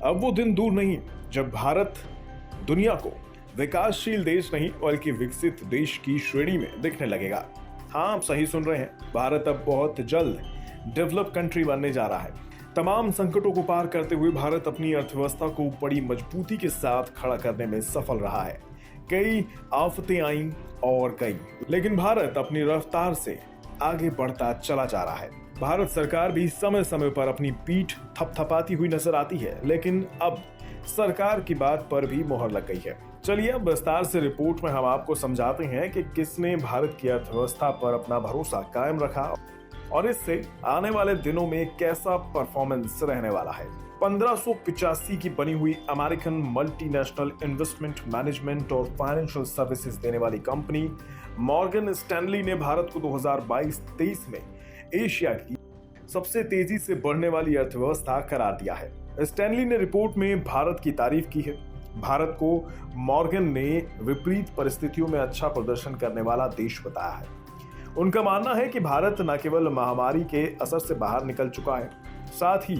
अब वो दिन दूर नहीं जब भारत दुनिया को विकासशील देश नहीं बल्कि विकसित देश की श्रेणी में दिखने लगेगा। हाँ, आप सही सुन रहे हैं, भारत अब बहुत जल्द डेवलप कंट्री बनने जा रहा है। तमाम संकटों को पार करते हुए भारत अपनी अर्थव्यवस्था को बड़ी मजबूती के साथ खड़ा करने में सफल रहा है। कई आफतें आईं और गईं, लेकिन भारत अपनी रफ्तार से आगे बढ़ता चला जा रहा है। भारत सरकार भी समय समय पर अपनी पीठ थपथपाती हुई नजर आती है, लेकिन अब सरकार की बात पर भी मोहर लग गई है। चलिए अब विस्तार से रिपोर्ट में हम आपको समझाते हैं कि किसने भारत की अर्थव्यवस्था पर अपना भरोसा कायम रखा और इससे आने वाले दिनों में कैसा परफॉर्मेंस रहने वाला है। 1585 की बनी हुई अमेरिकन मल्टीनेशनल इन्वेस्टमेंट मैनेजमेंट और फाइनेंशियल सर्विसेज देने वाली कंपनी मॉर्गन स्टैनली ने भारत को 2022-23 में एशिया की सबसे तेजी से बढ़ने वाली अर्थव्यवस्था करार दिया है। स्टैनली ने रिपोर्ट में भारत की तारीफ की है। भारत को मॉर्गन ने विपरीत परिस्थितियों में अच्छा प्रदर्शन करने वाला देश बताया है। उनका मानना है कि भारत न केवल महामारी के असर से बाहर निकल चुका है, साथ ही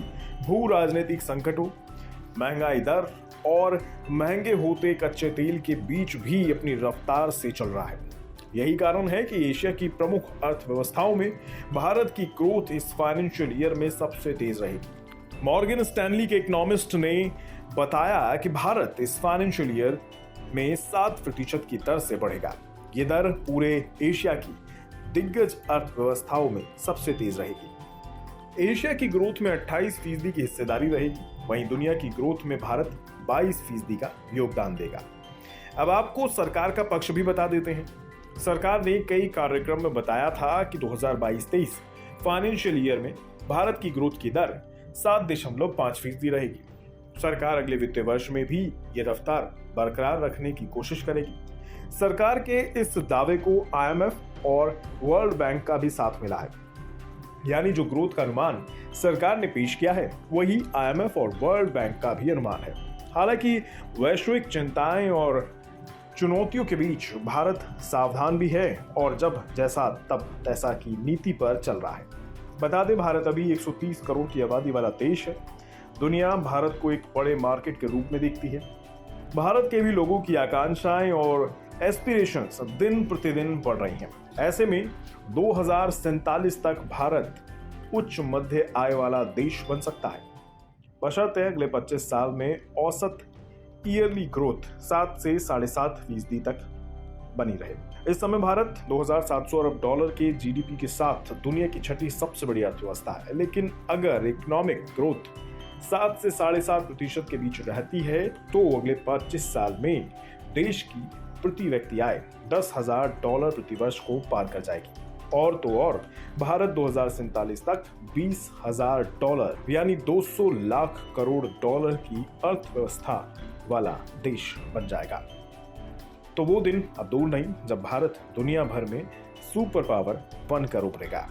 भू राजनीतिक संकटों, महंगाई दर और महंगे होते कच्चे तेल के बीच भी अपनी रफ्तार से चल रहा है। यही कारण है कि एशिया की प्रमुख अर्थव्यवस्थाओं में भारत की ग्रोथ इस फाइनेंशियल ईयर में सबसे तेज रहेगी। मॉर्गन स्टैनली के इकोनॉमिस्ट ने बताया कि भारत इस फाइनेंशियल ईयर में 7% की दर से बढ़ेगा। ये दर पूरे एशिया की दिग्गज अर्थव्यवस्थाओं में सबसे तेज रहेगी। एशिया की ग्रोथ में 28% की हिस्सेदारी रहेगी, वहीं दुनिया की ग्रोथ में भारत 22% का योगदान देगा। अब आपको सरकार का पक्ष भी बता देते हैं। सरकार ने कई कार्यक्रम में बताया था कि 2022-23 फाइनेंशियल ईयर में भारत की ग्रोथ की दर 7.5% रहेगी। सरकार अगले वित्तीय वर्ष में भी ये रफ्तार बरकरार रखने की कोशिश करेगी। सरकार के इस दावे को IMF और वर्ल्ड बैंक का भी साथ मिला है, यानी जो ग्रोथ का अनुमान सरकार ने पेश किया है वही IMF और वर्ल्ड बैंक का भी अनुमान है। हालांकि वैश्विक चिंताएं और चुनौतियों के बीच भारत सावधान भी है और जब जैसा तब तैसा की नीति पर चल रहा है। बता दें, भारत अभी 130 करोड़ की आबादी वाला देश है। दुनिया भारत को एक बड़े मार्केट के रूप में देखती है। भारत के भी लोगों की आकांक्षाएं और एस्पिरेशंस दिन प्रतिदिन बढ़ रही हैं। ऐसे में 2047 तक भारत उच्च मध्य आय वाला देश बन सकता है, बशर्ते अगले 25 साल में औसत ईयरली ग्रोथ 7 से 7.5% तक बनी रहे। इस समय भारत $2,700 अरब के GDP के साथ दुनिया की छठी सबसे बड़ी अर्थव्यवस्था है, लेकिन अगर इकोनॉमिक ग्रोथ 7 से 7.5% के बीच रहती है तो अगले 25 साल में देश की प्रति व्यक्ति आय $10,000 प्रति वर्ष को पार कर जाएगी। और तो और भारत 2047 तक $20,000 यानी 200 लाख करोड़ डॉलर की अर्थव्यवस्था वाला देश बन जाएगा। तो वो दिन अब दूर नहीं जब भारत दुनिया भर में सुपर पावर बनकर उभरेगा।